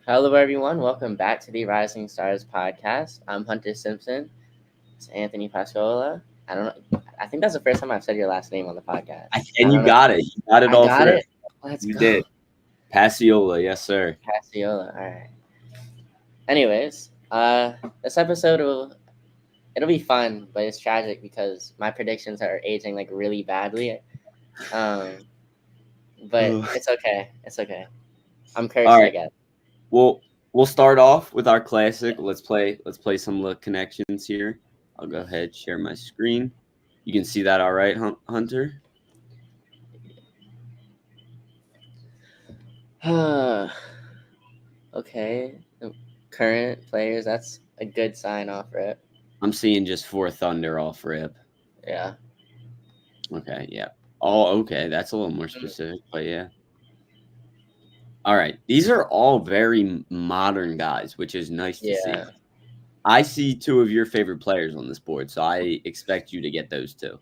Hello, everyone. Welcome back to the Rising Stars podcast. I'm Hunter Simpson. It's Anthony Pasciolla. I don't know. I think that's the first time I've said your last name on the podcast. I And you don't know. got it. You got it I all got first. it. Let's You go. did. Pasciolla, yes, sir. Pasciolla. All right. Anyways, this episode it'll be fun, but it's tragic because my predictions are aging like really badly. Um, but Ugh. it's okay. It's okay. I'm All cursed, I right. guess. We'll start off with our classic. Let's play some look connections here. I'll go ahead, share my screen. You can see that all right, Hunter? Okay. Current players. That's a good sign off, right? I'm seeing just 4 Thunder off rip. Yeah. Okay, yeah. Oh, okay. That's a little more specific, but yeah. All right. These are all very modern guys, which is nice to see. Yeah. I see 2 of your favorite players on this board, so I expect you to get those 2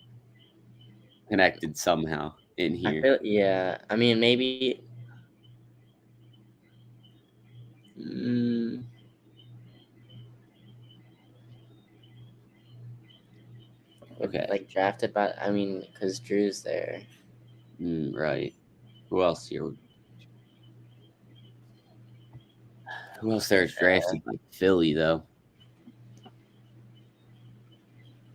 connected somehow in I here. feel I mean maybe mm, Okay. like drafted by cuz Drew's there. Right. Who else here? Who else there's drafted by Philly though?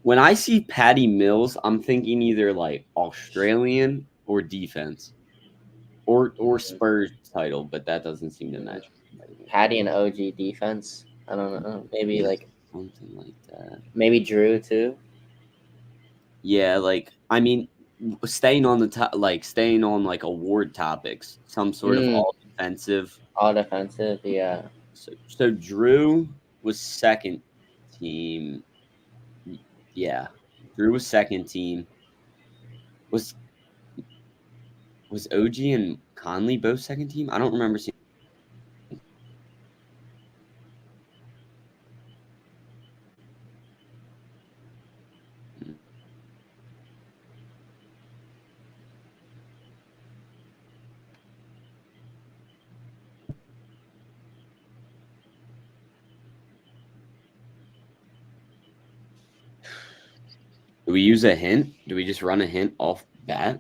When I see Patty Mills, I'm thinking either like Australian or defense, or Spurs title, but that doesn't seem to match. Patty and OG defense. I don't know. Maybe Yeah, like something like that. maybe Drew too. Yeah, like I mean, staying on the staying on like award topics, some sort of Mm, all defensive. all defensive. Yeah. So Drew was second team. Yeah, Drew was second team. Was was OG and Conley both second team? I don't remember seeing. Do we use a hint? Do we just run a hint off bat?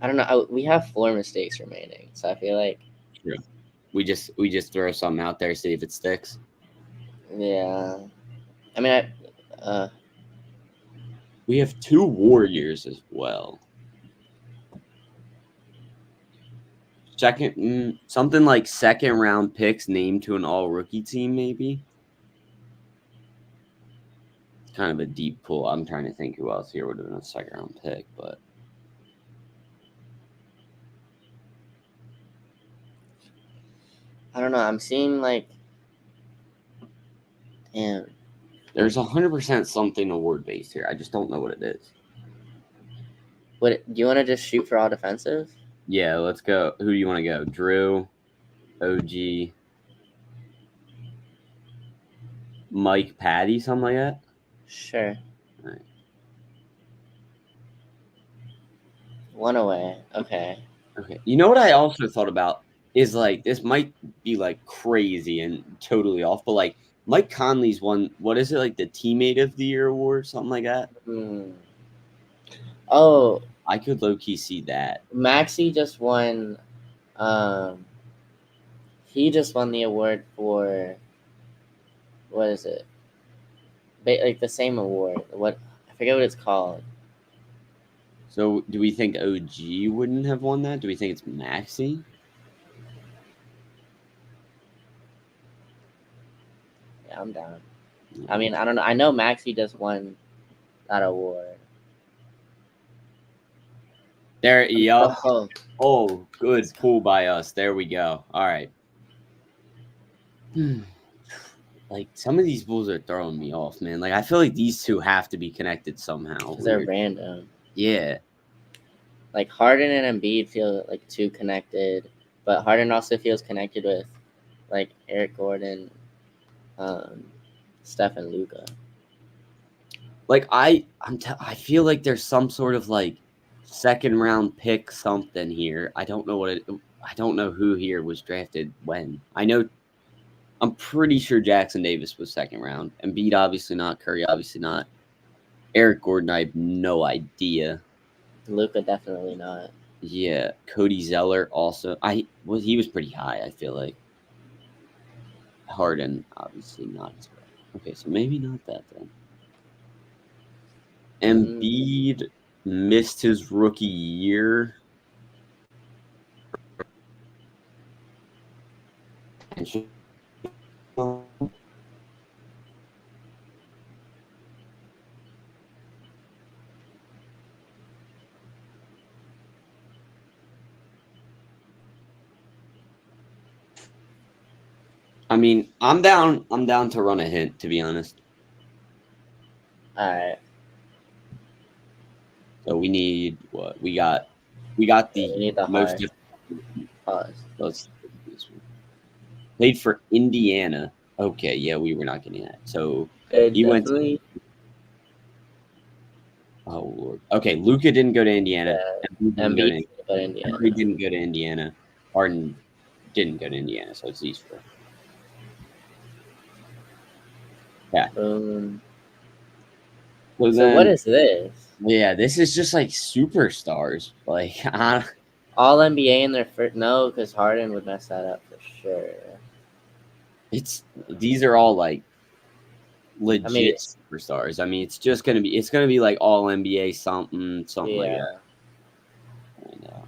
I don't know. We have 4 mistakes remaining. So I feel like Yeah. We just throw something out there, see if it sticks. yeah. I mean We have 2 Warriors as well. Something like second round picks named to an all rookie team, maybe. It's kind of a deep pool. I'm trying to think who else here would have been a second round pick, but I don't know. I'm seeing like damn. there's 100% something award based here. I just don't know what it is. What do you want to just shoot for all defensive? Yeah, let's go. Who do you want to go? Drew, OG, Mike, Patty, something like that? Sure. All right. One away. Okay. Okay. You know what I also thought about is like this might be like crazy and totally off, but like Mike Conley's won, what is it, like the teammate of the year award, something like that? Oh, I could low key see that. Maxi just won. Um, he just won the award for what is it? Like the same award. What I forget what it's called. So do we think OG wouldn't have won that? Do we think it's Maxi? Yeah, I'm down. I mean, I don't know. I know Maxi just won that award. There, yup. Oh, Oh, good pull by us. There we go. All right. Like some of these bulls are throwing me off, man. Like I feel like these 2 have to be connected somehow. because they're random. Yeah. Like Harden and Embiid feel like too connected, but Harden also feels connected with like Eric Gordon, Steph and Luka. Like I feel like there's some sort of like second round pick something here. I don't know what it. I don't know who here was drafted when. I'm pretty sure Jackson Davis was second round. Embiid obviously not. Curry obviously not. Eric Gordon, I have no idea. Luca definitely not. Yeah, Cody Zeller also. He was pretty high. I feel like Harden obviously not as well. Okay, so maybe not that then. Mm, Embiid missed his rookie year. I mean, I'm down. I'm down to run a hint. To be honest, all right. so we need what we got. We got We the need the most hard difficult. pause. Let's look at this one. Played for Indiana. Okay, yeah, we were not getting that. So It he went. definitely. Oh Lord. Okay, Luca didn't go to Indiana. Yeah. Embiid didn't go Embiid, to. but Curry Indiana. didn't go to Indiana. Harden didn't go to Indiana. So it's these four. Yeah. Boom. So So what then, is this? yeah, this is just like superstars. Like, All NBA in their first? No, because Harden would mess that up for sure. these are all like I mean, legit superstars. I mean, it's gonna be like all NBA something like yeah. that. I know.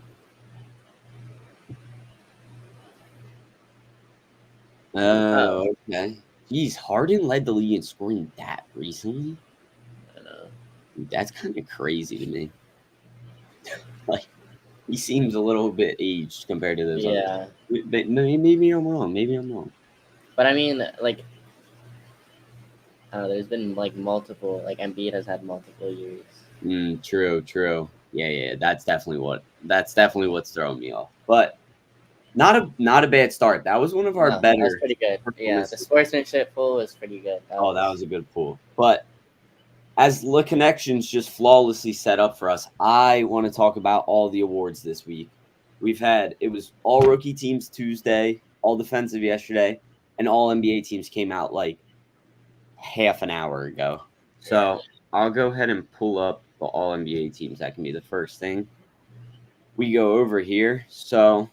Oh, Oh, okay. Geez, Harden led the league in scoring that recently. I know. That's kind of crazy to me. Like, he seems a little bit aged compared to those others. Yeah, But maybe I'm wrong. Maybe I'm wrong. but I mean, like, I don't know. There's been like multiple. Like Embiid has had multiple years. True. Yeah. That's definitely what's throwing me off. But not a bad start. That was one of our No, that's better pretty good. Yeah, the performances. sportsmanship pool was pretty good. Oh, that was a good pull. But as the connections just flawlessly set up for us, I want to talk about all the awards this week. It was all rookie teams Tuesday, all defensive yesterday, and all NBA teams came out like half an hour ago. Yeah. So I'll go ahead and pull up the all NBA teams. That can be the first thing we go over here. So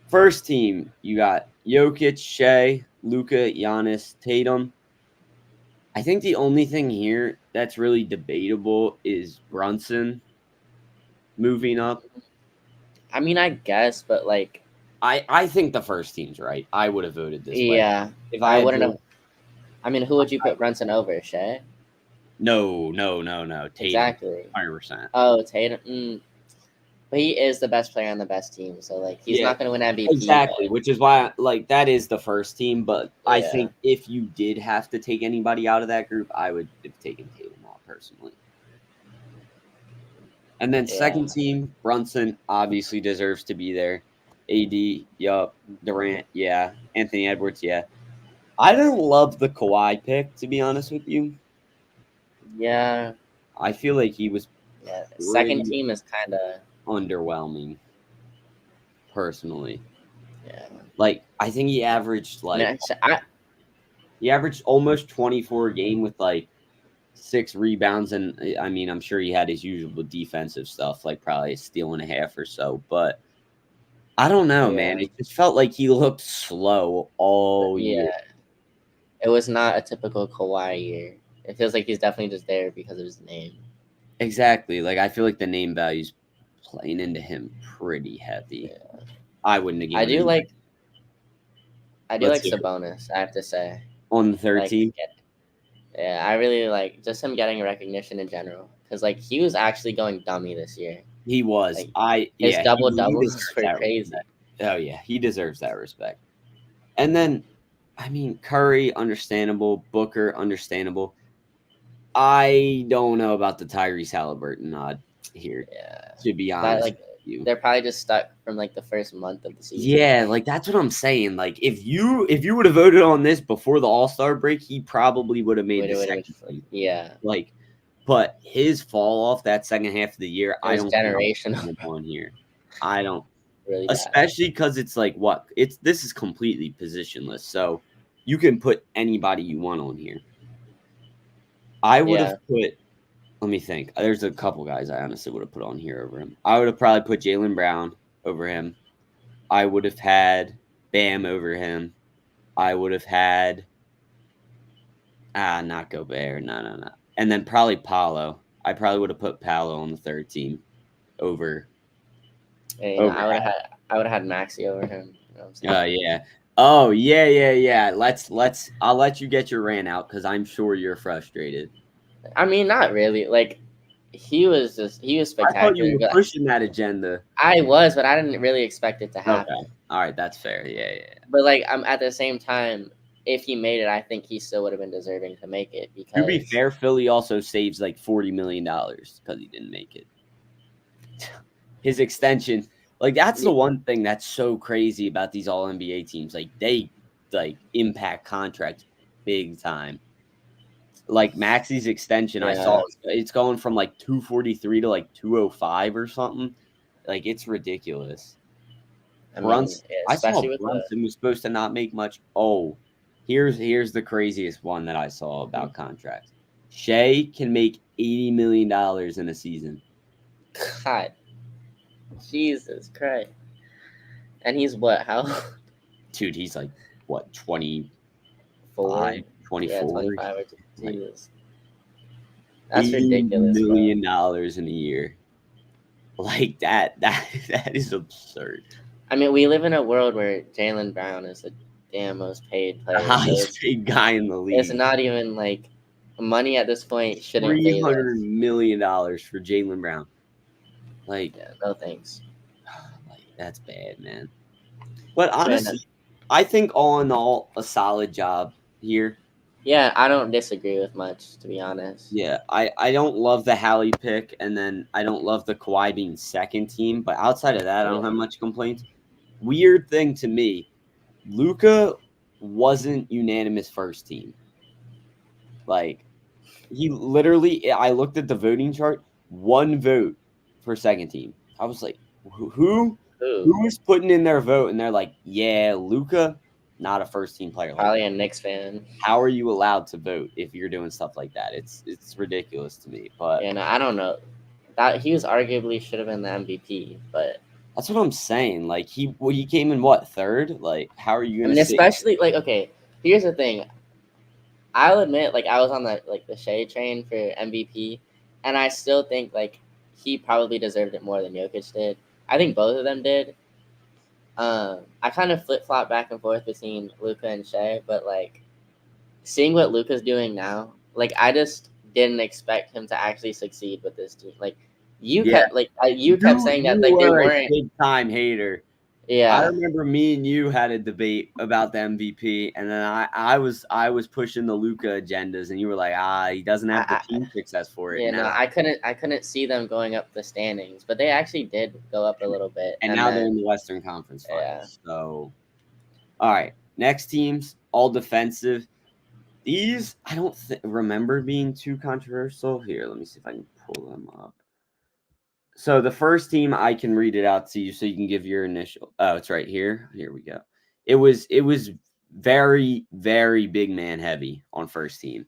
first team, you got Jokic, Shea, Luca, Giannis, Tatum. I think the only thing here that's really debatable is Brunson moving up. I mean, I guess, but like, I think the first team's right. I would have voted this way. yeah, If I I had wouldn't voted, have. I mean, who would you put Brunson over? Shea? no. Tatum, Exactly. 100%. Oh, Tatum. But he is the best player on the best team, so like, he's Yeah, not going to win MVP. exactly. Which is why, like, that is the first team. But I Yeah, think if you did have to take anybody out of that group, I would have taken Tatum out personally. And then yeah, second team, Brunson obviously deserves to be there. AD, yup. Durant, yeah. Anthony Edwards, yeah. I don't love the Kawhi pick, to be honest with you. yeah, I feel like he was yeah. Second pretty team is kind of underwhelming, personally. yeah. Like, I think I mean, he averaged almost 24 a game with like 6 rebounds, and I mean, I'm sure he had his usual defensive stuff, like probably a steal and a half or so, but I don't know, man. yeah, It just felt like he looked slow all year. yeah. It was not a typical Kawhi year. It feels like he's definitely just there because of his name. Exactly. Like, I feel like the name value's playing into him pretty heavy. Yeah. I wouldn't have I given do him. like I do Let's like hear it. Sabonis. I have to say, On the like, 13. yeah, I really like just him getting recognition in general because like he was actually going dummy this year. He was. Like his Yeah, double he doubles deserves were that crazy. respect. Oh yeah, he deserves that respect. And then, I mean, Curry, understandable. Booker, understandable. I don't know about the Tyrese Halliburton nod here, Yeah, to be that honest like with you. they're probably just stuck from like the first month of the season. Yeah, like that's what I'm saying. Like if you would have voted on this before the All-Star break, he probably would have made the Would have second been team. yeah. Like, but his fall off that second half of the year, It I was don't think I'm putting generational. him on here. I don't. really bad. especially because it's like what this is completely positionless, so you can put anybody you want on here. I would have Yeah, put. Let me think. There's a couple guys I honestly would have put on here over him. I would have probably put Jaylen Brown over him. I would have had Bam over him. I would have had not Gobert. No. And then probably Paolo. I probably would have put Paolo on the third team over and over. I would have had Maxi over him. You know what I'm saying? Yeah. Oh yeah. I'll let you get your rant out because I'm sure you're frustrated. I mean, not really. Like he was I thought you spectacular, were but pushing that agenda. I was, but I didn't really expect it to Okay. happen. All right. That's fair. Yeah. But like I'm at the same time, if he made it, I think he still would have been deserving to make it To be because fair, Philly also saves like $40 million because he didn't make it. His extension, like that's the one thing that's so crazy about these all NBA teams. Like they like impact contracts big time. Like Maxi's extension, I saw yeah, it's going from like 243 to like 205 or something. Like it's ridiculous. I mean, I saw especially with the Brunson was supposed to not make much. Oh, here's the craziest one that I saw about contracts. Shea can make $80 million in a season. God, Jesus Christ, and he's what? How Dude, he's like what 25, four? Yeah, 24. 25 or Like Jesus. That's $80 ridiculous, bro. million in a year. Like that is absurd. I mean, we live in a world where Jaylen Brown is the damn most paid The player, so highest paid guy in the it's league. not even like money at this point shouldn't Three phase hundred us. million dollars for Jaylen Brown. Like, Yeah, no thanks. that's bad, man. But Man, honestly, I think all in all, a solid job here. yeah, I don't disagree with much, to be honest. Yeah, I don't love the Hallie pick, and then I don't love the Kawhi being second team. But outside of that, I don't Yeah, have much complaints. Weird thing to me, Luca wasn't unanimous first team. Like he literally, I looked at the voting chart, one vote for second team. I was like, who? who's putting in their vote? And they're like, yeah, Luca, not a first team player. Like, Probably a Knicks fan. how are you allowed to vote if you're doing stuff like that? It's ridiculous to me. But Yeah, no, I don't know. That he was arguably should have been the MVP, but that's what I'm saying. Like he came in what third? Like, how are you I gonna mean, say? especially like okay, here's the thing. I'll admit, like I was on the Shea train for MVP, and I still think like he probably deserved it more than Jokic did. I think both of them did. I kind of flip flop back and forth between Luca and Shea, but like seeing what Luca's doing now, like I just didn't expect him to actually succeed with this team. Like Yeah, you kept saying that you like they were a weren't. big time hater. I Yeah, remember me and you had a debate about the MVP, and then I was pushing the Luca agendas, and you were like, he doesn't have the I team success for it. yeah, no, I couldn't see them going up the standings, but they actually did go up a little bit, And and now they're then in the Western Conference yeah, Finals. So, all right, next teams all defensive. These I don't remember being too controversial. Here, let me see if I can pull them up. So the first team, I can read it out to you so you can give your initial. Oh, it's right here. Here we go. It was very very big man heavy on first team.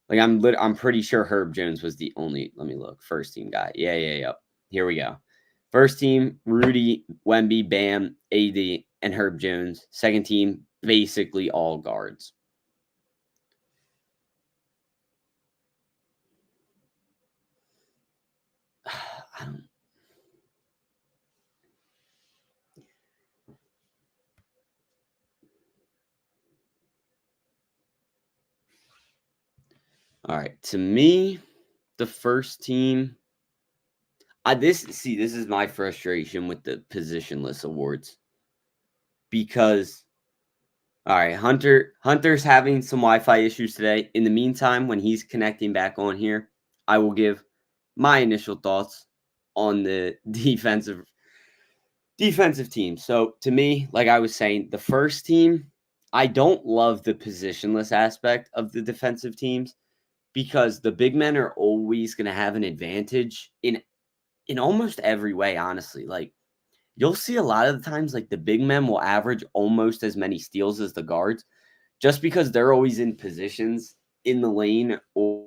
Like I'm pretty sure Herb Jones was the only. Let me look. First team guy. Yeah. Here we go. First team: Rudy, Wemby, Bam, AD, and Herb Jones. Second team: basically all guards. I don't. All right. To me, the first team. This is my frustration with the positionless awards because all right, Hunter's having some Wi-Fi issues today. In the meantime, when he's connecting back on here, I will give my initial thoughts on the defensive team. So to me, like I was saying, the first team, I don't love the positionless aspect of the defensive teams because the big men are always going to have an advantage in almost every way, honestly. Like you'll see a lot of the times like the big men will average almost as many steals as the guards just because they're always in positions in the lane or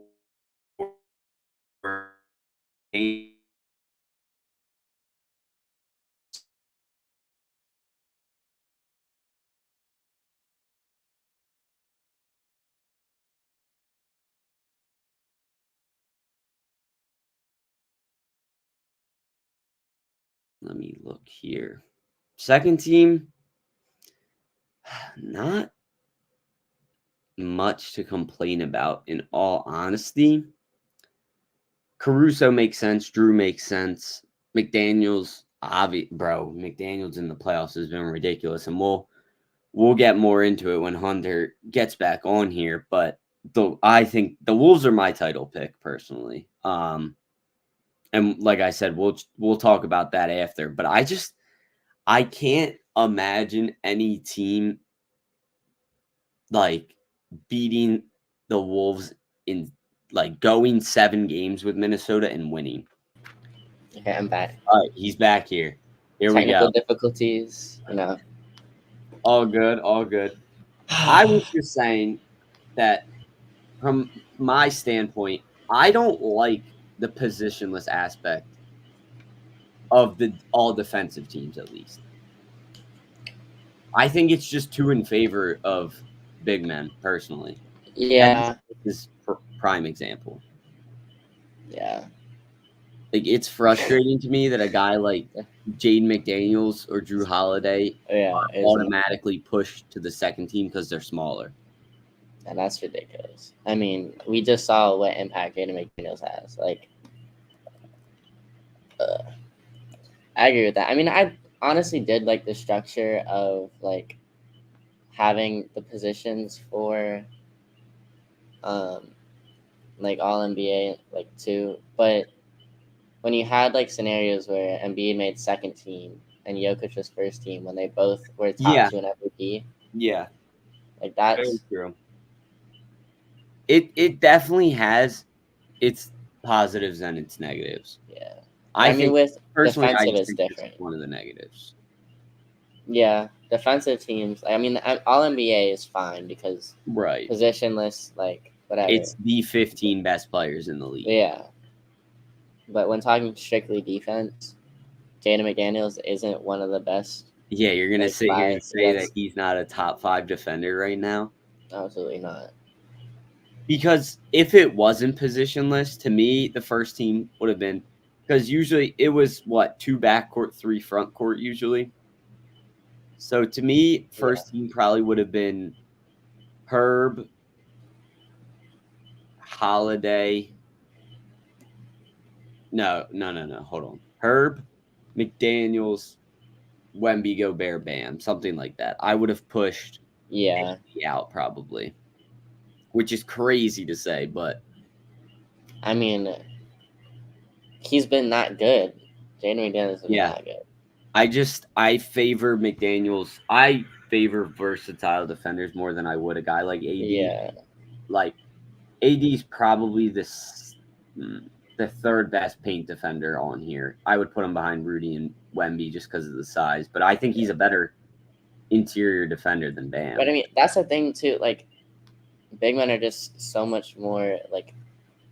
let me look here. Second team, not much to complain about in all honesty. Caruso makes sense. Drew makes sense. McDaniels, McDaniels in the playoffs has been ridiculous, and we'll get more into it when Hunter gets back on here. But I think the Wolves are my title pick personally. And like I said, we'll talk about that after. But I can't imagine any team like beating the Wolves in like going 7 games with Minnesota and winning. Okay, I'm back. All right, he's back here. Here we Technical go. difficulties, All good, all good. I was just saying that from my standpoint, I don't like the positionless aspect of the all defensive teams, at least. I think it's just too in favor of big men, personally. Dennis Yeah, is prime example. yeah, Like it's frustrating to me that a guy like Jaden McDaniels or Drew Holiday yeah. are Is automatically pushed to the second team because they're smaller. and that's ridiculous. I mean, we just saw what impact Jaden McDaniels has. Like, I agree with that. I mean, I honestly did like the structure of like having the positions for um like all NBA like two, but when you had like scenarios where Embiid made second team and Jokic was first team when they both were top Yeah, two in MVP, yeah, like very that's true. It definitely has its positives and its negatives. yeah. But I I mean, think with personally, I defensive, just it's think this is different. one of the negatives. Yeah, defensive teams. I mean, all NBA is fine because Right. positionless, like whatever. It's the 15 best players in the league. Yeah, but when talking strictly defense, Jaden McDaniels isn't one of the best. Yeah, you're gonna Like sit here and by say that against, he's not a top 5 defender right now? absolutely not. Because if it wasn't positionless, to me, the first team would have been because usually it was what 2 backcourt, 3 front court usually. So to me, Yeah, first team probably would have been Herb, Holiday. No, no, no, no. Hold on. Herb, McDaniels, Wemby, Gobert, Bam, something like that. I would have pushed yeah. AD out probably, which is crazy to say, but I mean, he's been that good. Jaden McDaniels has been yeah, that good. I favor McDaniels. I favor versatile defenders more than I would a guy like AD. Yeah, Like AD's probably the third best paint defender on here. I would put him behind Rudy and Wemby just because of the size, but I think yeah. he's a better interior defender than But I Bam. mean, that's the thing too. Like, big men are just so much more like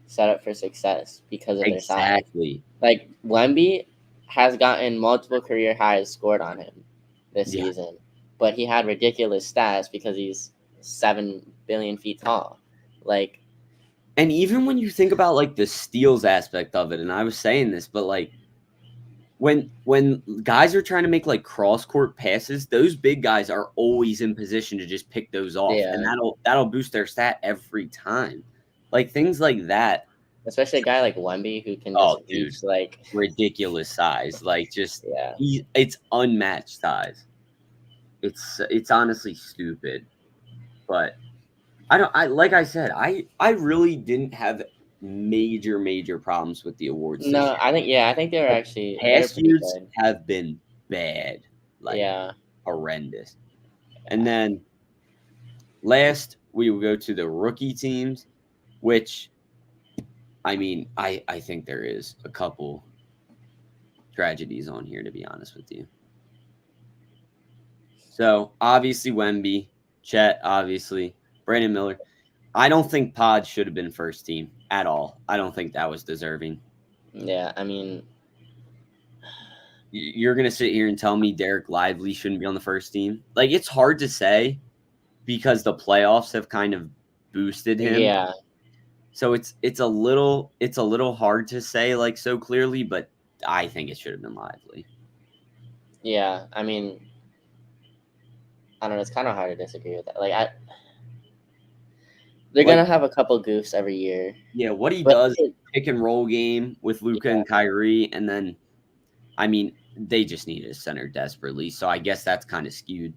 set up for success because of their size. Exactly. Like Wemby has gotten multiple career highs scored on him this Yeah. season, but he had ridiculous stats because he's 7 billion feet tall. Like, And even when you think about like the steals aspect of it, and I was saying this, but like when guys are trying to make like cross court passes, those big guys are always in position to just pick those off, and yeah, that'll boost their stat every time. Like things like that. especially a guy like Wemby who can Oh, just dude, reach like, ridiculous size. Like just yeah. it's unmatched size. It's honestly stupid, but I don't. I like I said, I really didn't have major problems with the awards this No, year. I think they were The actually they're past pretty years good. have been bad, like Yeah, horrendous. And then last, we will go to the rookie teams, which I mean, I think there is a couple tragedies on here, to be honest with you. So obviously Wemby, Chet, obviously Brandon Miller. I don't think Pod should have been first team at all. I don't think that was deserving. Yeah, I mean, You're gonna sit here and tell me Derek Lively shouldn't be on the first team? Like it's hard to say because the playoffs have kind of boosted him. yeah, So it's a little hard to say like so clearly, but I think it should have been Lively. yeah. I mean, I don't know. It's kind of hard to disagree with that. They're Like gonna have a couple goofs every year, yeah, what he but does pick and roll game with Luka yeah, and Kyrie, and then I mean they just needed a center desperately. So I guess that's kind of skewed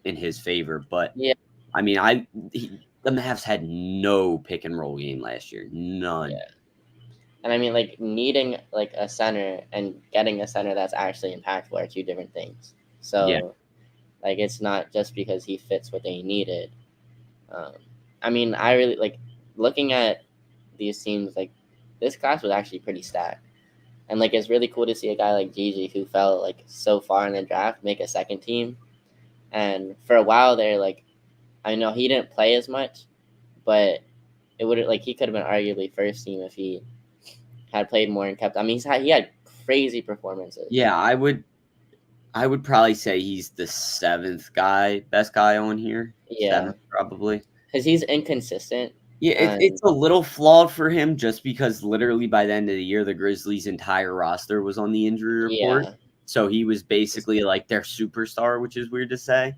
in his favor. But yeah, I mean the Mavs had no pick and roll game last year, none. yeah. And I mean, like needing like a center and getting a center that's actually impactful are two different things. Yeah, So like it's not just because he fits what they needed. Um, I mean, I really like looking at these teams. Like this class was actually pretty stacked, and like it's really cool to see a guy like Gigi who fell like so far in the draft make a second team. And for a while there, like I know he didn't play as much, but it would like he could have been arguably first team if he had played more and kept. I mean, he had crazy performances. yeah, I would probably say he's the seventh guy, best guy on here. Yeah, Seventh, probably. because he's inconsistent. Yeah, it's And a little flawed for him just because literally by the end of the year, the Grizzlies' entire roster was on the injury report. yeah, So he was basically like their superstar, which is weird to say.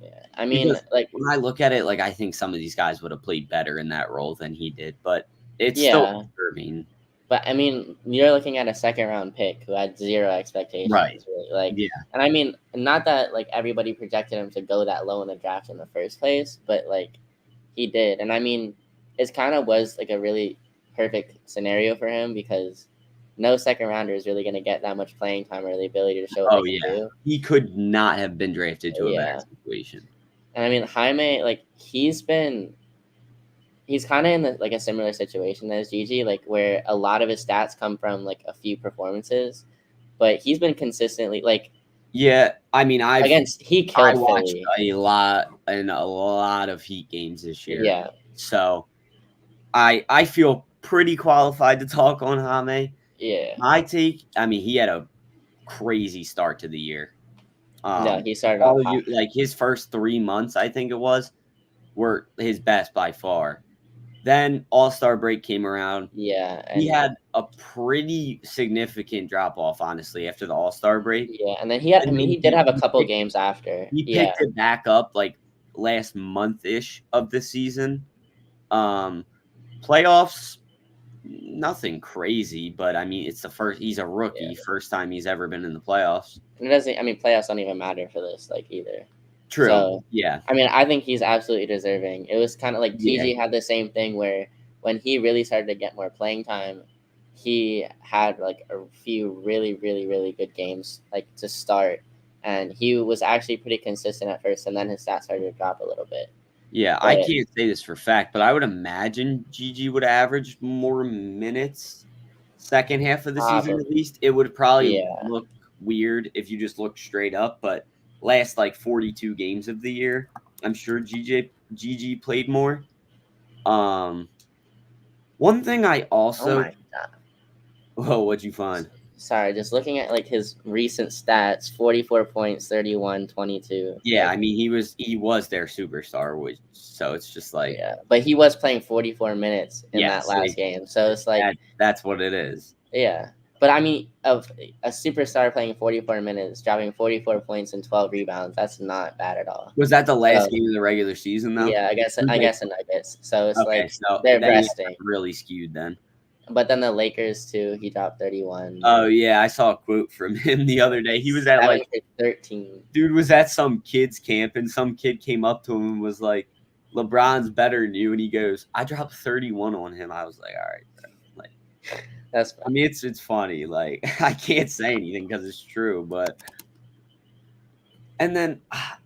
yeah. I mean, Because like, when I look at it, like I think some of these guys would have played better in that role than he did, but it's still yeah. disturbing. But I mean, you're looking at a second round pick who had zero Right. expectations, really. Like, Yeah. and I mean, not that like everybody projected him to go that low in the draft in the first place, but like he did, and I mean, it kind of was like a really perfect scenario for him because no second rounder is really going to get that much playing time or the ability to show what they Oh can yeah. do. He could not have been drafted to a better Yeah, situation. and I mean, Jaime, like he's kind of in like a similar situation as Gigi, like where a lot of his stats come from like a few performances, but he's been consistently like Yeah, I mean, he I killed watched Philly. a lot of Heat games this year, Yeah, so I feel pretty qualified to talk on Jaime. yeah. My take, I mean, he had a crazy start to the year. No, he started off All of hot. you like his first 3 months, I think it was, were his best by far. Then All-Star break came around. Yeah, He and had a pretty significant drop off, honestly, after the All-Star break. yeah, and then he had. I And mean, then he did have a he couple picked games after. he Yeah, picked it back up like last month-ish of the season. Um, Playoffs, nothing crazy, but I mean, it's the first. He's a rookie, yeah. first time he's ever been in the playoffs. And it doesn't. I mean, playoffs don't even matter for this like either. True. So, Yeah. I mean, I think he's absolutely deserving. It was kind of like Yeah. Gigi had the same thing where when he really started to get more playing time, he had like a few really, really, really good games like to start, and he was actually pretty consistent at first, and then his stats started to drop a little bit. Yeah. I But can't say this for fact, but I would imagine Gigi would average more minutes second half of the season at probably, least. It would probably yeah, look weird if you just look straight up, but last like 42 games of the year, I'm sure Gigi played more. Um, one thing I oh also my god. oh, what'd you find? Sorry, just looking at like his recent stats, 44 points, 31, 22. Yeah, Like, I mean he was their superstar, which so it's just like yeah, but he was playing 44 minutes in that yes, last game. So it's like, that's what it is. yeah. But I mean, of a superstar playing 44 minutes, dropping 44 points and 12 rebounds, that's not bad at all. Was that the last So, game of the regular season though? yeah, I Like, guess the Nuggets. So it's okay, like so they're then yeah, resting. really skewed then. But then the Lakers too, he dropped 31. Oh yeah, I saw a quote from him the other day. He was at 7 like for 13. dude was at some kids camp and some kid came up to him and was like, LeBron's better than you, and he goes, I dropped 31 on him. I was like, all right, bro. Like That's I mean it's funny. Like I can't say anything because it's true, but and then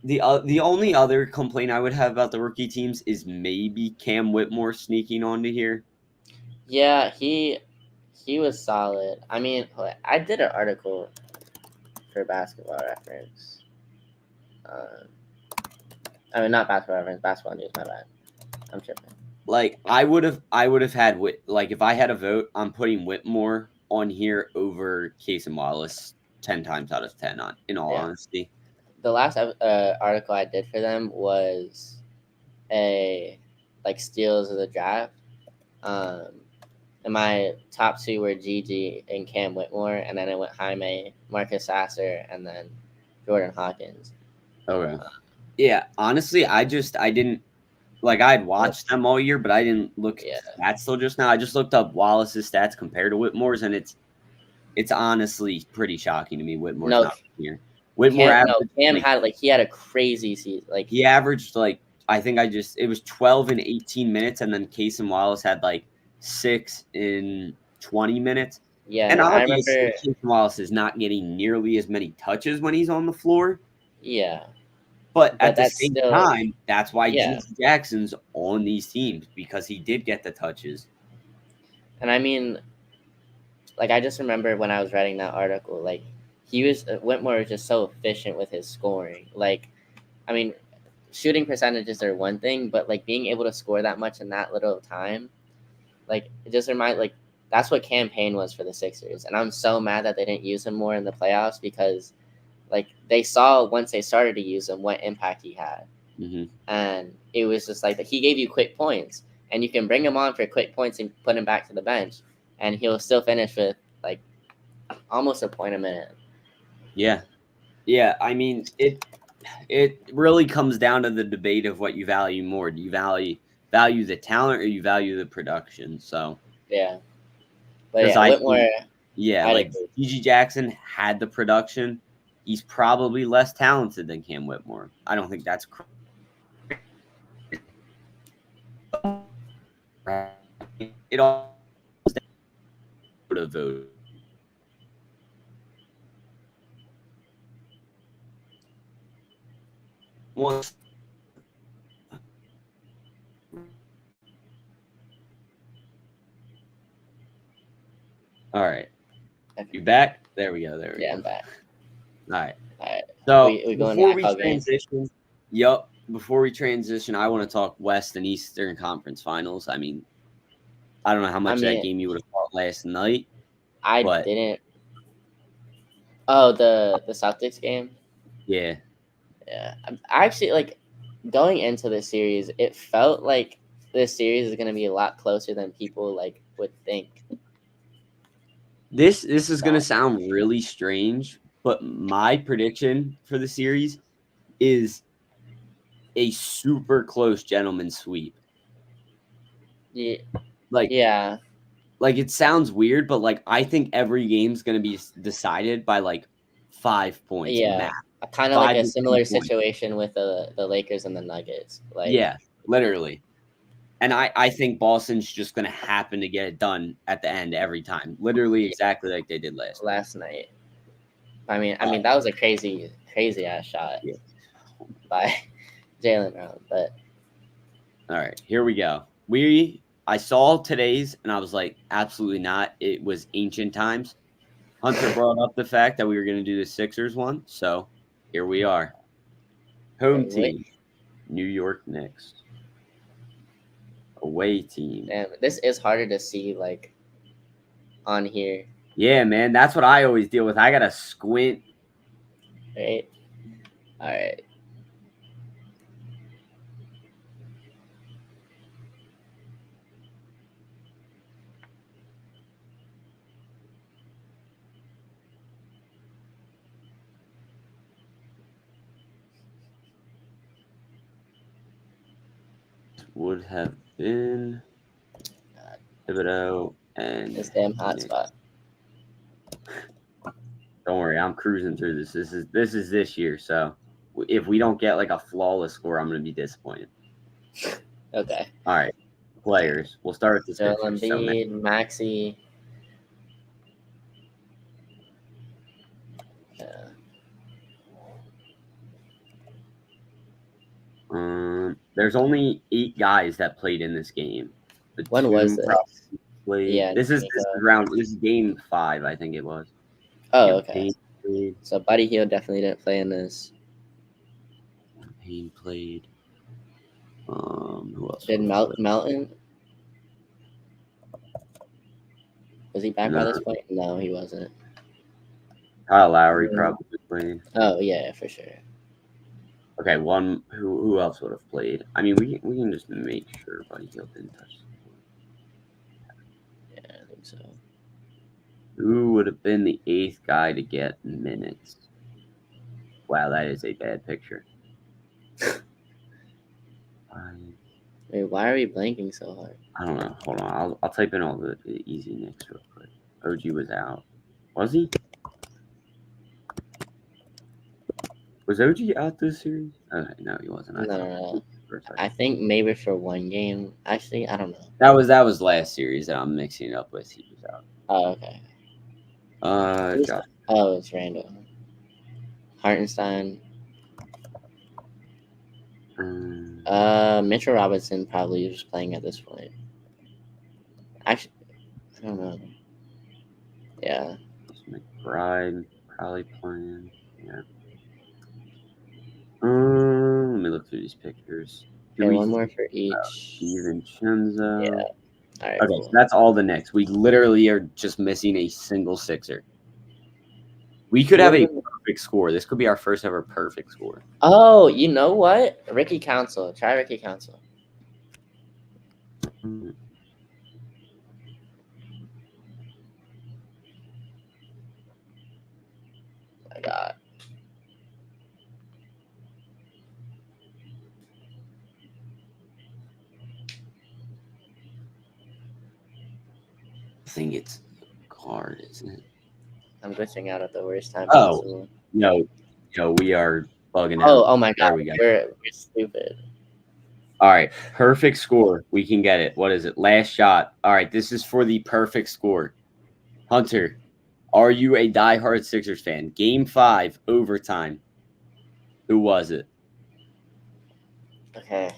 the only other complaint I would have about the rookie teams is maybe Cam Whitmore sneaking onto here. yeah, he was solid. I mean, I did an article for Basketball Reference. I mean, not basketball reference, basketball news. My bad. I'm tripping. Like I would have had like if I had a vote, I'm putting Whitmore on here over Case and Wallace 10 times out of 10 on in all honesty. The last article I did for them was a like steals of the draft. And my top two were Gigi and Cam Whitmore, and then I went Jaime, Marcus Sasser, and then Jordan Hawkins. Okay. Yeah, honestly, I didn't like I'd watched them all year, but I didn't look at stats till just now. I just looked up Wallace's stats compared to Whitmore's, and it's honestly pretty shocking to me. Whitmore's not here. Whitmore Cam had he had a crazy season. Like he averaged like I think it was 12 in 18 minutes, and then Case and Wallace had like 6 in 20 minutes. Yeah, and obviously Case and Wallace is not getting nearly as many touches when he's on the floor. Yeah. But at the same time, that's why Gigi Jackson's on these teams, because he did get the touches. And I mean, like I just remember when I was writing that article, like Whitmore was just so efficient with his scoring. Like, I mean, shooting percentages are one thing, but like being able to score that much in that little time, like it just that's what campaign was for the Sixers. And I'm so mad that they didn't use him more in the playoffs, because like they saw once they started to use him what impact he had. Mm-hmm. And it was just like he gave you quick points, and you can bring him on for quick points and put him back to the bench, and he'll still finish with like almost a point a minute. Yeah. I mean, it really comes down to the debate of what you value more. Do you value the talent, or you value the production? So yeah, but yeah, Whitmore. Like Gigi Jackson had the production. He's probably less talented than Cam Whitmore. I don't think that's crazy. It all would have voted. Once. All right. You back? There we go. Yeah, I'm back. All right. All right. So we before we transition, before we transition, I want to talk West and Eastern Conference Finals. I mean, I don't know how much that game you would have thought last night. I didn't. Oh, the Celtics game? Yeah. Yeah. I actually, like, going into the series, it felt like this series is going to be a lot closer than people, like, would think. This is going to sound really strange, but my prediction for the series is a super close gentleman's sweep. Yeah. Like, yeah. Like, it sounds weird, but like I think every game's going to be decided by like 5 points. Yeah. Kind of like a similar situation with the Lakers and the Nuggets. Like, yeah, literally. And I think Boston's just going to happen to get it done at the end every time. Literally exactly like they did last night. I mean, that was a crazy ass shot by Jaylen Brown. But all right, here we go. I saw today's, and I was like, absolutely not. It was ancient times. Hunter brought up the fact that we were going to do the Sixers one, so here we are. Home team, New York Knicks. Away team. Damn, this is harder to see, like, on here. Yeah, man, that's what I always deal with. I got to squint. Right? All right. Would have been Thibodeau and this damn hotspot. Don't worry, I'm cruising through this. This is this year, so if we don't get like a flawless score, I'm going to be disappointed. Okay. All right, players. We'll start with the Joel Embiid, Maxey. There's only 8 guys that played in this game. When was this? Yeah, this is game 5, I think it was. Oh, okay. So Buddy Hield definitely didn't play in this. Payne played. Who else? Did would have played? Melton? Was he back by No, this point? No, he wasn't. Kyle Lowry probably played. Oh yeah, for sure. Okay, one. Who else would have played? I mean, we can just make sure Buddy Hield didn't touch. Yeah, I think so. Who would have been the 8th guy to get minutes? Wow, that is a bad picture. Wait, why are we blanking so hard? I don't know. Hold on. I'll type in all the easy nicks real quick. OG was out. Was he? Was OG out this series? Okay, no, he wasn't. No. I think maybe for one game. Actually, I don't know. That was last series that I'm mixing it up with. He was out. Oh, okay. Josh. Oh, it's Randall. Hartenstein. Mitchell Robinson probably was playing at this point. Actually, I don't know. Yeah. McBride probably playing. Yeah. Let me look through these pictures. Okay, one more for each. DiVincenzo. Yeah. All right. Okay, Cool. so that's all the Knicks. We literally are just missing a single Sixer. We could have a perfect score. This could be our first ever perfect score. Oh, you know what? Ricky Council. Try Ricky Council. My God. I think it's hard, isn't it? I'm glitching out at the worst time Oh, possible. no, we are bugging out. Oh my God. There we go. We're stupid. All right, perfect score. We can get it. What is it? Last shot. All right, this is for the perfect score. Hunter, are you a diehard Sixers fan? Game 5, overtime. Who was it? Okay.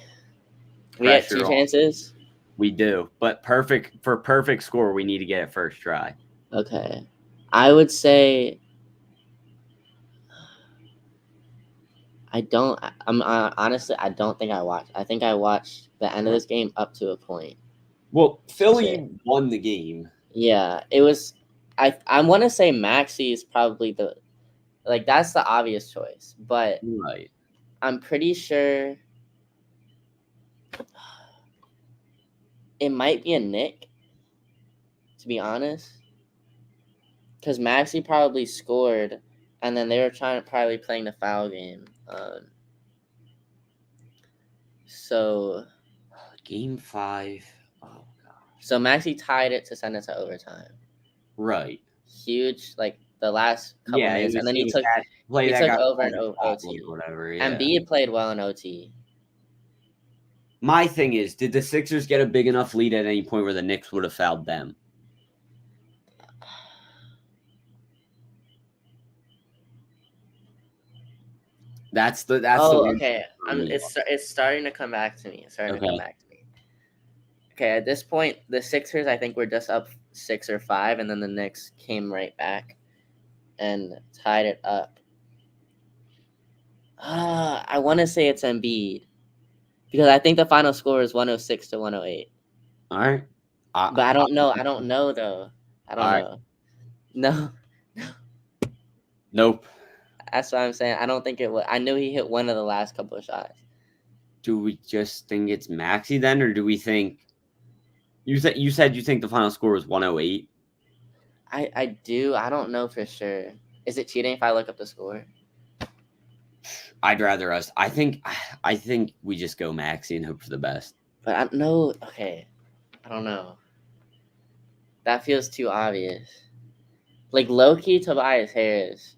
We get 2 chances. We do, but perfect score, we need to get it first try. Okay. I would say honestly, I don't think I watched. I think I watched the end of this game up to a point. Well, Philly won the game. Yeah, it was. I want to say Maxey is probably that's the obvious choice, but right. I'm pretty sure it might be a Nick. To be honest, because Maxey probably scored, and then they were probably playing the foul game. So game 5. Oh god. So Maxey tied it to send it to overtime. Right. Huge, like the last couple minutes, and then he took over and OT. Or whatever. Yeah. And B played well in OT. My thing is, did the Sixers get a big enough lead at any point where the Knicks would have fouled them? That's the okay. It's starting to come back to me. Okay, at this point, the Sixers, I think, were just up 6 or 5, and then the Knicks came right back and tied it up. I want to say it's Embiid because I think the final score is 106 to 108. All right. But I don't know. I don't know, though. I don't know. No. Nope. That's what I'm saying. I don't think it was. I knew he hit one of the last couple of shots. Do we just think it's Maxey then, or do we think you said you think the final score was 108? I do. I don't know for sure. Is it cheating if I look up the score? I'd rather us. I think we just go Maxey and hope for the best. But I know. Okay, I don't know. That feels too obvious. Like low-key Tobias Harris.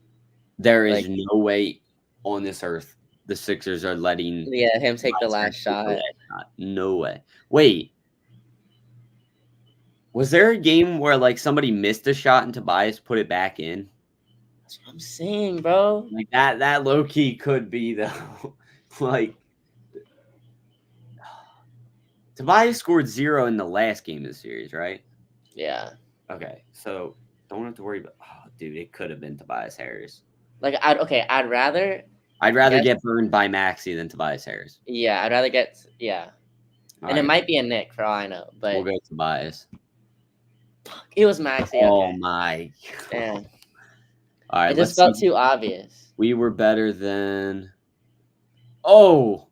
There is no way on this earth the Sixers are letting him take the last shot. No way. Wait. Was there a game where like somebody missed a shot and Tobias put it back in? That's what I'm saying, bro. Like that low key could be though. Like Tobias scored 0 in the last game of the series, right? Yeah. Okay, so don't have to worry about. Oh, dude, it could have been Tobias Harris. Like I'd rather I'd I rather guess. get burned by Maxey than Tobias Harris. Yeah, I'd rather get. Yeah, All and it right, might be a Nick for all I know, we'll but go Tobias. it was Maxi. Oh Okay, my. damn, All it right, just let's felt see. too obvious. We were better than. Oh,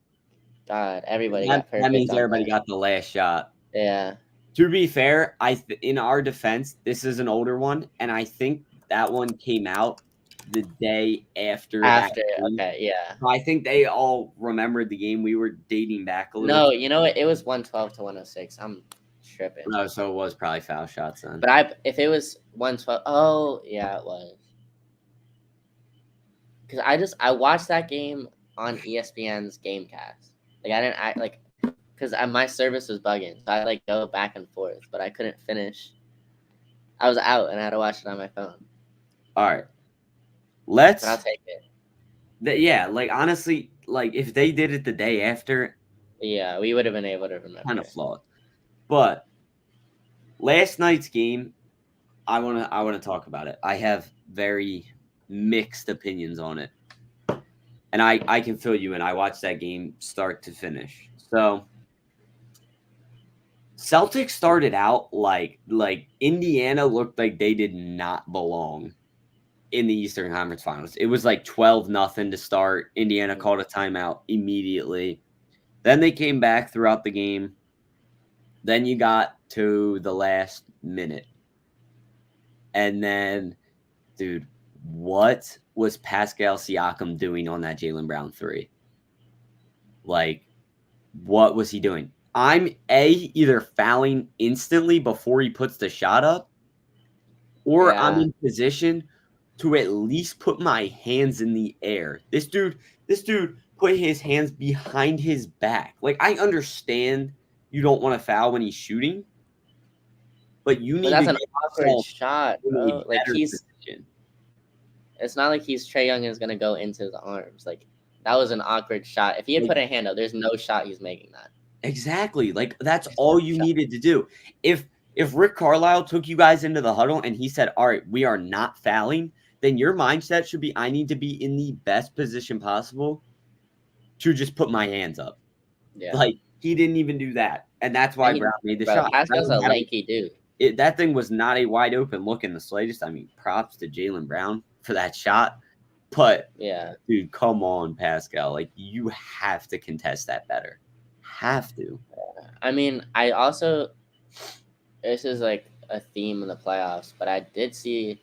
God, everybody that got that perfect means on everybody that. got the last shot. Yeah. To be fair, in our defense, this is an older one, and I think that one came out the day after that After, game. okay, yeah. So I think they all remembered the game. We were dating back a little. No, you know what? It was 112 to 106. I'm tripping. No, so it was probably foul shots then. But if it was 112, oh yeah, it was. Because I watched that game on ESPN's GameCast. Like I didn't act like because my service was bugging, so I like go back and forth, but I couldn't finish. I was out and I had to watch it on my phone. All right, But I'll let's. take it. Yeah, like honestly, like if they did it the day after, Yeah, we would have been able to kind remember. of flawed. But last night's game, I wanna talk about it. I have very mixed opinions on it. And I can fill you in. I watched that game start to finish. So Celtics started out like Indiana looked like they did not belong in the Eastern Conference Finals. It was like 12-0 to start. Indiana called a timeout immediately. Then they came back throughout the game. Then you got to the last minute. And then, dude, what was Pascal Siakam doing on that Jaylen Brown 3? Like, what was he doing? I'm either fouling instantly before he puts the shot up, or I'm Yeah. in position to at least put my hands in the air. This dude put his hands behind his back. Like I understand you don't want to foul when he's shooting, but you But need to that's an get awkward yourself shot, in a bro. Like better position. it's not like he's Trey Young is gonna go into his arms. Like that was an awkward shot. If he had Like, put a hand up, there's no shot he's making that. exactly. Like that's There's no all you shot. needed to do. If Rick Carlisle took you guys into the huddle and he said, "All right, we are not fouling," then your mindset should be, "I need to be in the best position possible to just put my hands up." Yeah. Like he didn't even do that, and that's why And Brown made the bro, shot. Pascal's a lanky dude. That thing was not a wide open look in the slightest. I mean, props to Jaylen Brown for that shot, but Yeah. dude, come on, Pascal. Like you have to contest that better. Have to. I mean, I also this is like a theme in the playoffs, but I did see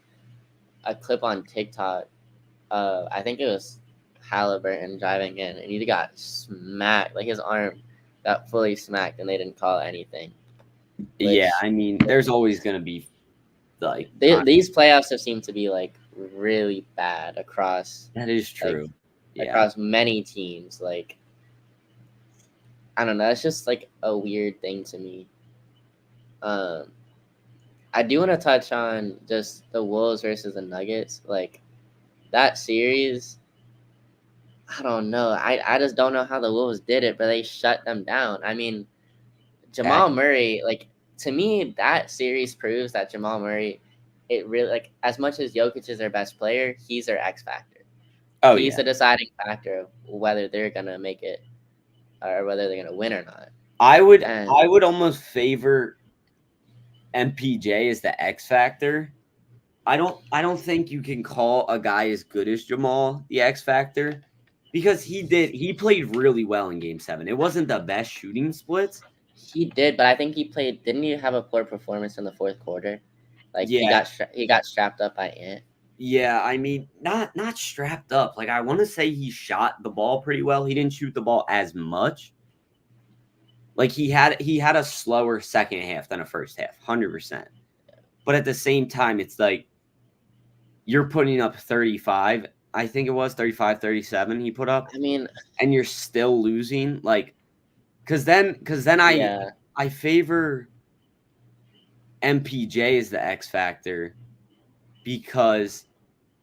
a clip on TikTok. I think it was Halliburton driving in, and he got smacked. Like his arm got fully smacked, and they didn't call anything. Yeah, Which I mean, there's always gonna be like these playoffs have seemed to be like really bad across that is like true. Yeah. across many teams. Like I don't know, it's just like a weird thing to me. Um, I do want to touch on just the Wolves versus the Nuggets. Like that series, I don't know. I just don't know how the Wolves did it, but they shut them down. I mean, Jamal Murray, like to me, that series proves that Jamal Murray, it really like as much as Jokic is their best player, he's their X factor. Oh He's yeah. the deciding factor of whether they're gonna make it or whether they're gonna win or not. I And would almost favor MPJ as the X factor. I don't think you can call a guy as good as Jamal the X factor because he played really well in game 7. It wasn't the best shooting splits. he did, but I think he played. Didn't he have a poor performance in the fourth quarter? Like Yeah. he got strapped up by Ant. Yeah, I mean, not strapped up. Like I want to say he shot the ball pretty well. He didn't shoot the ball as much. Like he had a slower second half than a first half, 100%. But at the same time, it's like you're putting up 35. I think it was 35, 37 he put up. I mean, And you're still losing. Like, cause then yeah, I favor MPJ as the X factor because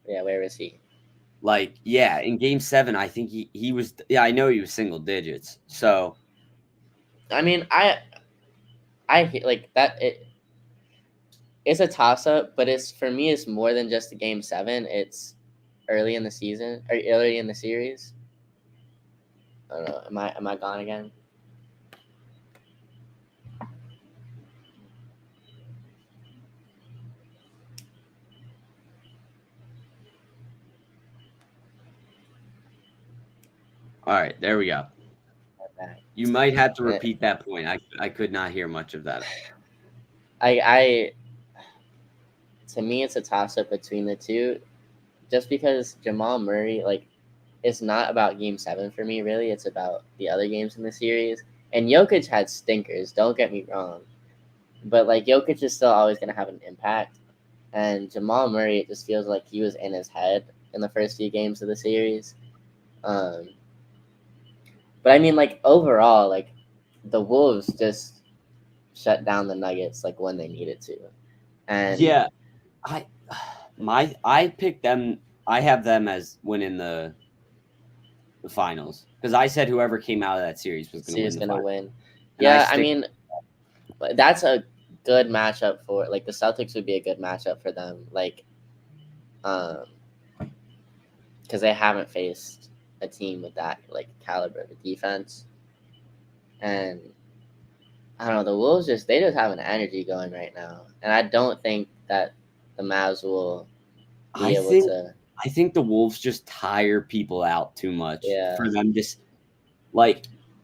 yeah. Where is he? like, yeah, in game 7, I think he was, yeah, I know he was single digits. So I mean, like that. It's a toss up, but it's for me. It's more than just the game 7. It's early in the season or early in the series. I don't know. Am I gone again? All right, there we go. You might have to repeat that point. I could not hear much of that. I to me it's a toss up between the two, just because Jamal Murray it's not about Game 7 for me really. It's about the other games in the series. And Jokic had stinkers. Don't get me wrong, but Jokic is still always going to have an impact. And Jamal Murray, it just feels like he was in his head in the first few games of the series. But I mean, overall, the Wolves just shut down the Nuggets when they needed to. And yeah, I picked them. I have them as winning the finals because I said whoever came out of that series was going to win the finals. Win. Yeah, I mean, that's a good matchup for the Celtics would be a good matchup for them. Because they haven't faced a team with that caliber of defense, and I don't know, the Wolves they just have an energy going right now, and I don't think that the Mavs will be able to. I think the Wolves just tire people out too much for them. Just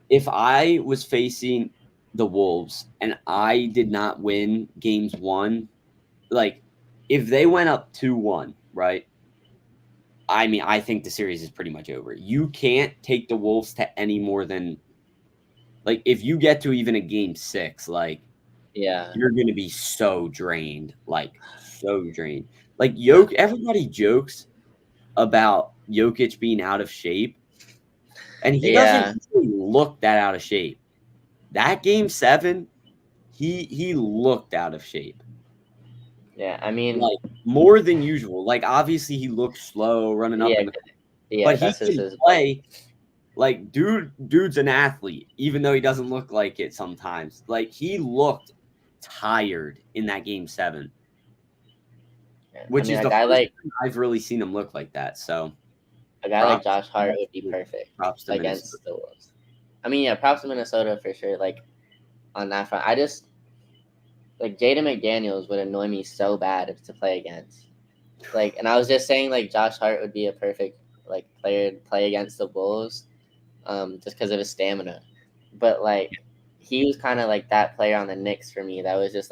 if I was facing the Wolves and I did not win games 1, if they went up 2-1, right? I mean, I think the series is pretty much over. You can't take the Wolves to any more than if you get to even a game 6, you're going to be so drained, so drained. Everybody jokes about Jokic being out of shape, and he doesn't really look that out of shape. That game 7, he looked out of shape. Yeah, I mean, more than usual. Obviously he looks slow running up, but he can play. Dude's an athlete, even though he doesn't look like it sometimes. He looked tired in that game 7, which is the first time I've really seen him look like that. So a guy like Josh Hart would be perfect against the Wolves. I mean, yeah, props to Minnesota for sure. On that front, I just Jaden McDaniels would annoy me so bad to play against. And I was just saying Josh Hart would be a perfect player to play against the Wolves, just because of his stamina. But he was kind of that player on the Knicks for me that was just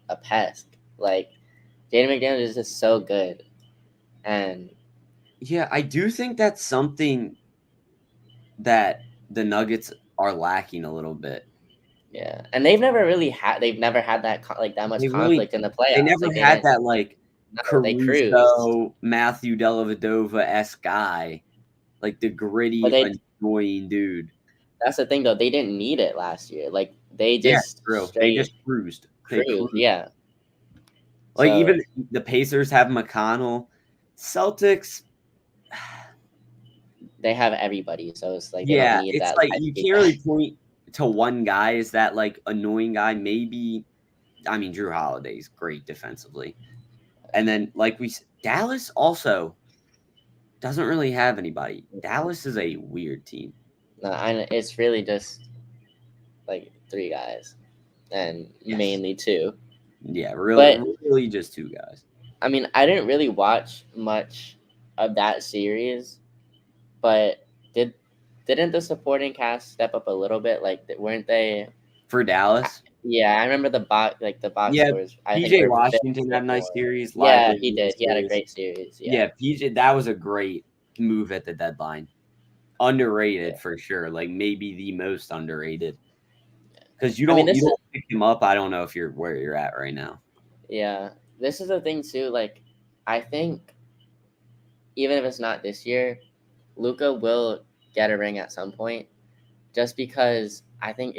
a pest. Jaden McDaniels is just so good, and yeah, I do think that's something that the Nuggets are lacking a little bit. Yeah, and they've never had that that much conflict in the playoffs. They never had that Caruso, Matthew Dellavedova-esque guy, the gritty, annoying dude. That's the thing, though. They didn't need it last year. They just they just cruised. Yeah. Even the Pacers have McConnell. Celtics, they have everybody, so it's they don't need that. You can't really point to one guy as that annoying guy. Maybe, I mean, Drew Holiday's great defensively, and then Dallas also doesn't really have anybody. Dallas is a weird team. No, it's really just 3 guys, and mainly 2. Yeah, really just 2 guys. I mean, I didn't really watch much of that series, but didn't the supporting cast step up a little bit? Weren't they for Dallas? Yeah, I remember the box scores. PJ Washington had a nice series. Yeah, he did. He had a great series. Yeah, PJ, that was a great move at the deadline. Underrated for sure. Maybe the most underrated. Because you don't pick him up. I don't know if you're where you're at right now. Yeah, this is the thing too. I think even if it's not this year, Luka will get a ring at some point. Just because I think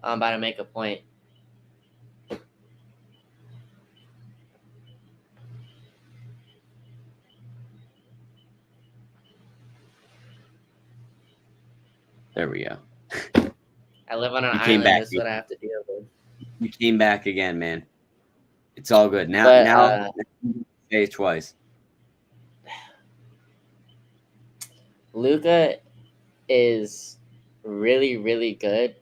I'm about to make a point. There we go. I live on an island. This is what I have to deal with. You came back again, man. It's all good. Now say it twice. Luca is really really good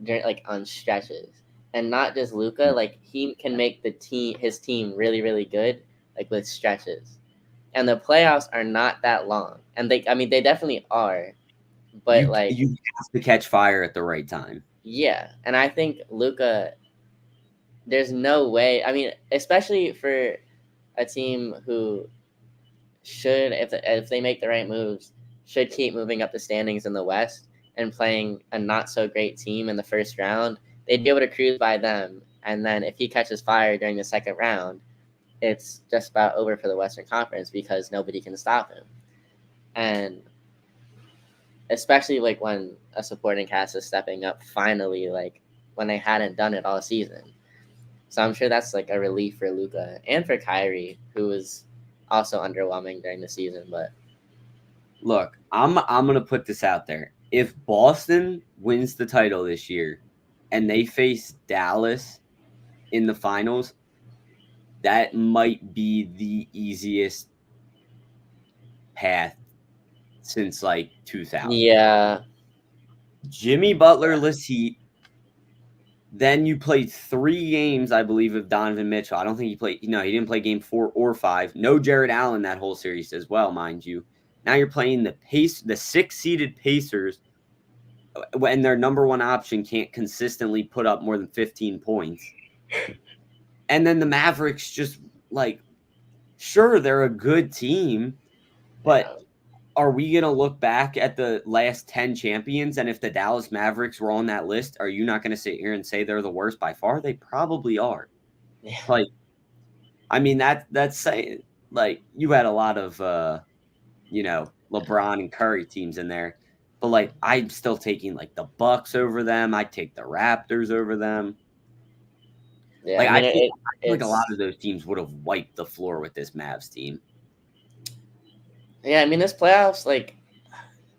during, like on stretches, and not just Luca. Like he can make his team really really good, like with stretches. And the playoffs are not that long, and they definitely are, but like You have to catch fire at the right time. yeah, and I think Luca, there's no way. I mean, especially for a team who should, if they make the right moves, should keep moving up the standings in the West and playing a not so great team in the first round. They'd be able to cruise by them, and then if he catches fire during the second round, it's just about over for the Western Conference because nobody can stop him. And especially like when a supporting cast is stepping up finally, like when they hadn't done it all season. So I'm sure that's like a relief for Luca and for Kyrie, who was also underwhelming during the season. But Look, I'm gonna put this out there. If Boston wins the title this year and they face Dallas in the finals, that might be the easiest path since like 2000. yeah, Jimmy Butlerless Heat. Then you played 3 games, I believe, of Donovan Mitchell. I don't think he played. No, he didn't play game 4 or 5. No Jared Allen that whole series as well, mind you. Now you're playing the 6 seeded Pacers when their number one option can't consistently put up more than 15 points. And then the Mavericks just like, sure, they're a good team, but yeah, are we going to look back at the last 10 champions? And if the Dallas Mavericks were on that list, are you not going to sit here and say they're the worst by far? They probably are. yeah, Like, I mean, that's saying, like, you had a lot of, LeBron and Curry teams in there. But, like, I'm still taking, like, the Bucks over them. I take the Raptors over them. yeah. Like, I mean, I feel like a lot it's of those teams would have wiped the floor with this Mavs team. yeah. I mean, this playoffs, like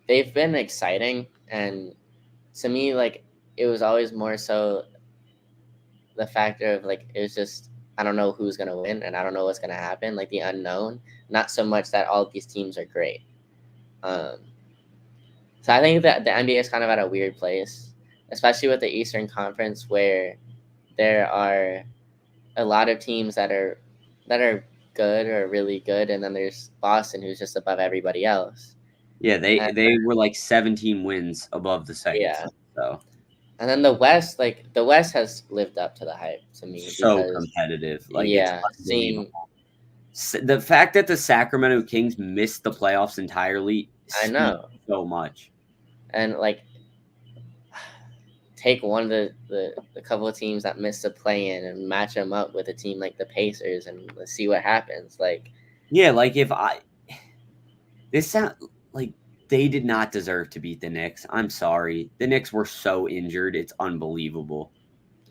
they've been exciting, and to me, like it was always more so the factor of like it was just I don't know who's gonna win and I don't know what's gonna happen, like the unknown. Not so much that all of these teams are great. Um, so I think that the NBA is kind of at a weird place, especially with the Eastern Conference, where there are a lot of teams that are good or really good, and then there's Boston who's just above everybody else. Yeah, And they were like 17 wins above the second yeah, seed. So and then the West, like the West has lived up to the hype to me so because competitive. Like it's yeah, unbelievable. seeing The fact that the Sacramento Kings missed the playoffs entirely I speaks know, so much. and like take one of the couple of teams that missed the play in and match them up with a team like the Pacers and let's see what happens. Like Yeah, like if I this sound like they did not deserve to beat the Knicks. I'm sorry. The Knicks were so injured. It's unbelievable.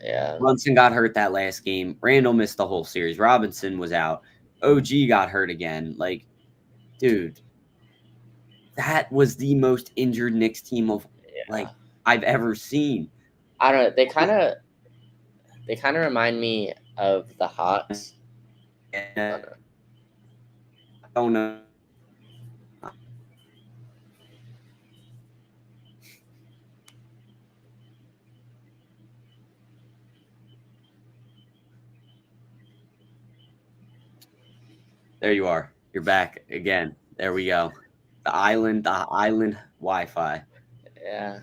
yeah, Brunson got hurt that last game. Randall missed the whole series. Robinson was out. OG got hurt again. Like, dude, that was the most injured Knicks team of yeah. like I've ever seen. I don't know. They kind of remind me of the Hawks. Oh, And no. I don't know. There you are. You're back again. There we go. The island Wi-Fi. Yeah,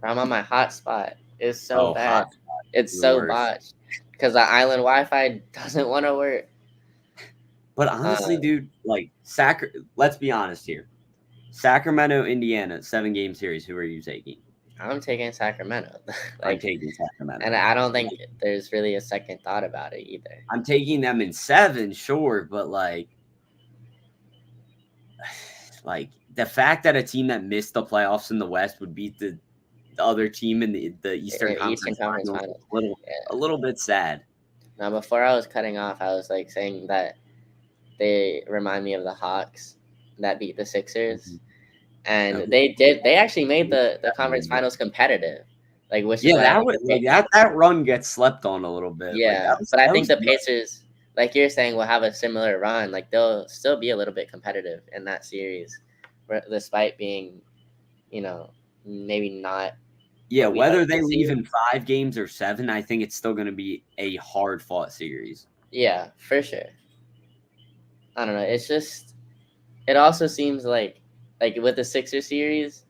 I'm on my hotspot. It's so Oh, bad. hot. It's The so worst. botched because the island Wi-Fi doesn't want to work. But Uh, honestly, dude, like let's be honest here. Sacramento, Indiana, 7 game series. Who are you taking? I'm taking Sacramento. I'm Like, taking Sacramento. and I don't think there's really a second thought about it either. I'm taking them in 7, sure, but like the fact that a team that missed the playoffs in the West would beat the other team in the Eastern Eastern Conference Conference Finals is Finals. Yeah. a little bit sad. Now, before I was cutting off, I was like saying that they remind me of the Hawks that beat the Sixers, Mhm. and Okay. they actually made the conference Definitely. finals competitive, like which is Yeah, why I that think would like that run gets slept on a little bit. Like yeah, but I that think was the good. Pacers, like you're saying, will have a similar run. Like they'll still be a little bit competitive in that series. despite being, you know, maybe not Yeah, what we whether hope to they leave see. in 5 games or 7, I think it's still gonna be a hard-fought series. Yeah, for sure. I don't know. It's just it also seems like with the Sixers series,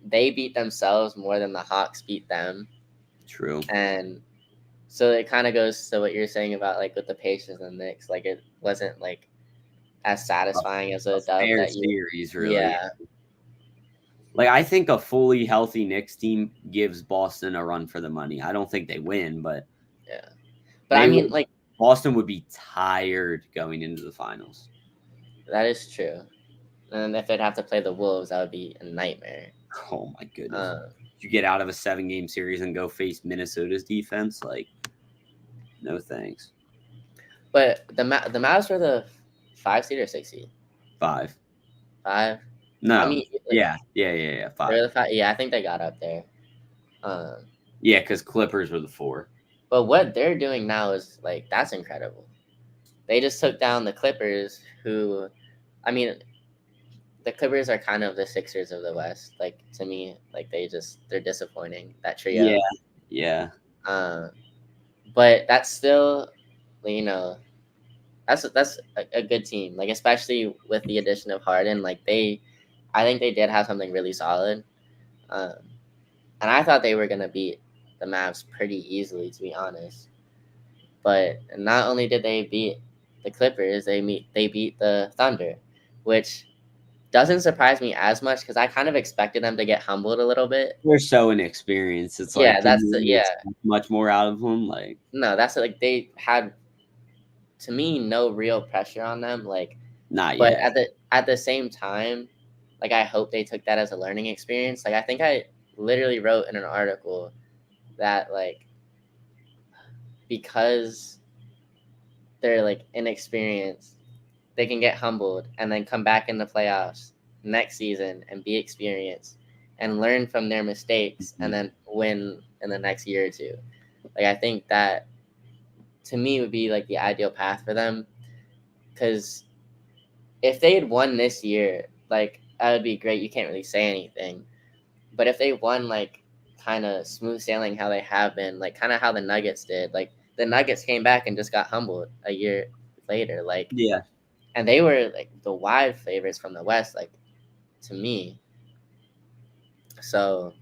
they beat themselves more than the Hawks beat them, True. and so it kind of goes to what you're saying about like with the Pacers and the Knicks. Like it wasn't like as A satisfying as a a dub fair that you. series, really. Yeah, Like, I think a fully healthy Knicks team gives Boston a run for the money. I don't think they win, but yeah. But I they mean, would like Boston would be tired going into the finals. that is true. And if they'd have to play the Wolves, that would be a nightmare. Oh my goodness. Um, You get out of a 7-game series and go face Minnesota's defense, like, no thanks. but the Mavs were the 5 seed or 6 seed. 5. 5. I No. mean, like Yeah, they 5. were the 5. Yeah, I think they got up there. Um, Yeah, because Clippers were the 4. but what they're doing now is like that's incredible. They just took down the Clippers, who, I mean, the Clippers are kind of the Sixers of the West. Like to me, like they're disappointing, that Yeah, trio. yeah. Um, but that's still, you know, that's a good team. Like especially with the addition of Harden, like I think they did have something really solid. Um, and I thought they were gonna beat the Mavs pretty easily, to be honest. But not only did they beat the Clippers, they beat the Thunder, which doesn't surprise me as much because I kind of expected them to get humbled a little bit. They're so inexperienced. It's like, Yeah, can that's you the really yeah. expect much more out of them? Like, No, that's like they had, to me, no real pressure on them. Like, not but yet. at the same time, like I hope they took that as a learning experience. Like I think I literally wrote in an article that like because they're like inexperienced, they can get humbled and then come back in the playoffs next season and be experienced and learn from their mistakes and Mhm. then win in the next year or two. Like I think that to me would be like the ideal path for them, because if they had won this year, like that would be great. You can't really say anything, but if they won like kind of smooth sailing how they have been, like kind of how the Nuggets did, like the Nuggets came back and just got humbled a year later, like, Yeah. and they were like the wide favorites from the West, like to me. So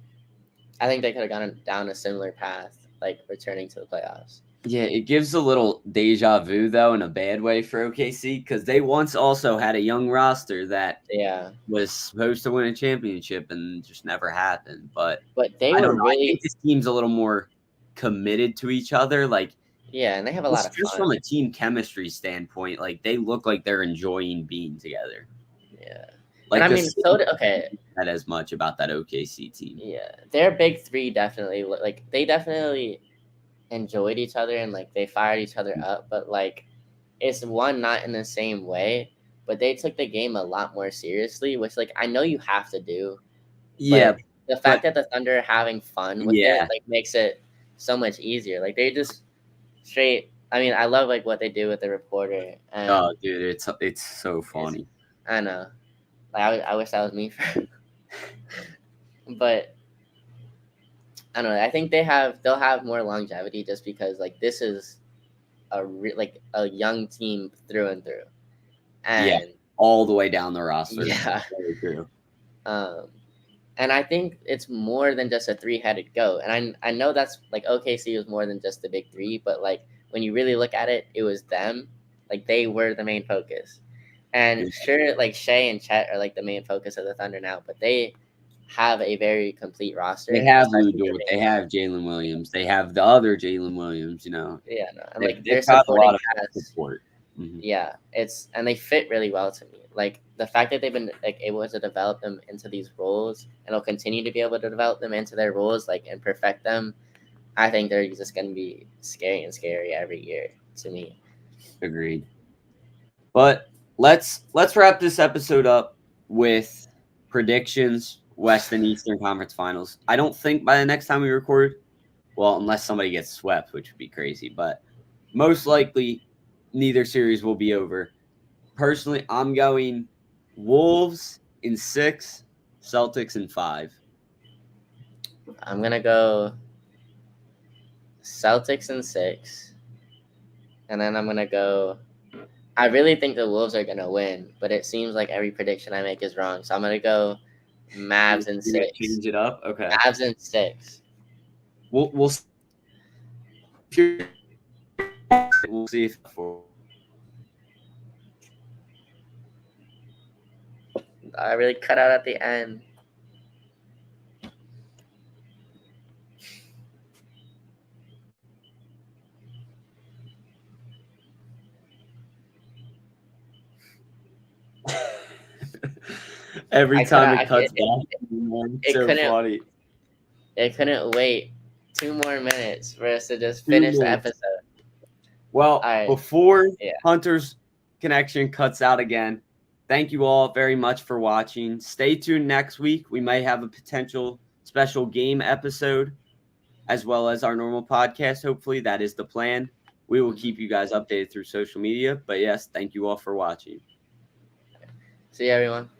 I think they could have gone down a similar path, like returning to the playoffs. Yeah, it gives a little deja vu, though, in a bad way for OKC because they once also had a young roster that Yeah, was supposed to win a championship and just never happened. But but they I don't were know. I think really, this team's a little more committed to each other. Like, yeah, and they have a lot of just fun. from a team chemistry standpoint, like they look like they're enjoying being together. Yeah, and Like I the mean, so city did, okay, that as much about that OKC team. yeah, their big three definitely like they definitely enjoyed each other and like they fired each other up, but like it's one not in the same way, but they took the game a lot more seriously, which like I know you have to do, Yeah, but the but fact that the Thunder are having fun with it yeah. like makes it so much easier. Like they just straight. I mean, I love like what they do with the reporter, and Oh, dude, it's so it's funny. I know. Like I wish that was me, but I don't know. I think they'll have more longevity just because like this is like a young team through and through, Yeah, and all the way down the roster. That's yeah. very true. Um, and I think it's more than just a three-headed goat. And I know that's like OKC was more than just the big three, but like when you really look at it, it was them. Like they were the main focus. And sure, like Shea and Chet are like the main focus of the Thunder now, but they have a very complete They roster, have Lou especially their Dort, they main guy. have Jalen Williams, they have the other Jalen Williams, Yeah, no, and like they've their got a supporting lot of cast, support. Mhm. yeah, it's and they fit really well to me. Like the fact that they've been like able to develop them into these roles, and they'll continue to be able to develop them into their roles, like and perfect them. I think they're just going to be scary and scary every year to me. Agreed. But let's wrap this episode up with predictions, West and Eastern Conference Finals. I don't think by the next time we record, well, unless somebody gets swept, which would be crazy, but most likely neither series will be over. Personally, I'm going Wolves in 6, Celtics in 5. I'm gonna go Celtics in 6, and then I'm gonna go. I really think the Wolves are gonna win, but it seems like every prediction I make is wrong. So I'm gonna go Mavs in You're gonna 6. change it up? Okay. Mavs in 6. We'll see if I really cut out at the end. every time it cuts it, off. It's so funny. It couldn't wait 2 more minutes for us to just 2 finish the minutes. episode. Well, All right. before Yeah. Hunter's connection cuts out again, thank you all very much for watching. Stay tuned next week. We may have a potential special game episode as well as our normal podcast. Hopefully, that is the plan. We will keep you guys updated through social media. But yes, thank you all for watching. See you, everyone.